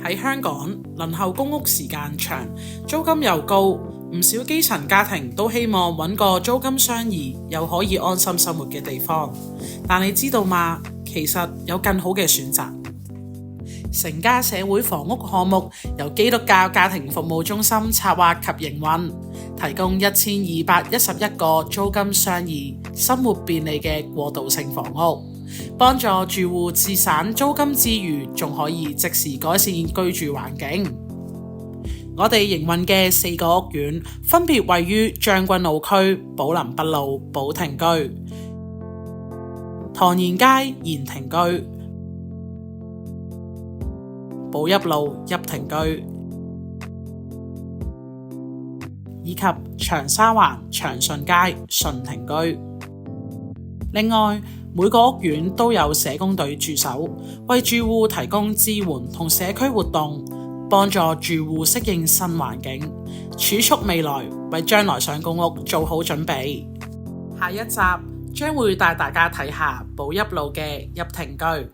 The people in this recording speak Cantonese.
喺香港，輪候公屋時間長，租金又高，唔少基層家庭都希望揾個租金相宜又可以安心生活嘅地方。但你知道嗎？其實有更好嘅選擇。成家社會房屋項目由基督教家庭服務中心策劃及營運，提供1211個租金相宜、生活便利嘅過渡性房屋，幫助住戶節省租金之餘，仲可以即時改善居住環境。我哋營運嘅4個屋苑分別位於將軍澳區寶林北路寶庭居、唐賢街賢庭居、寶邑路邑庭居，以及長沙灣長順街順庭居。另外，每個屋苑都有社工隊駐守，為住戶提供支援同社區活動，幫助住戶適應新環境，儲蓄未來，為將來上公屋做好準備。下一集將會帶大家睇下寶邑路嘅邑庭居。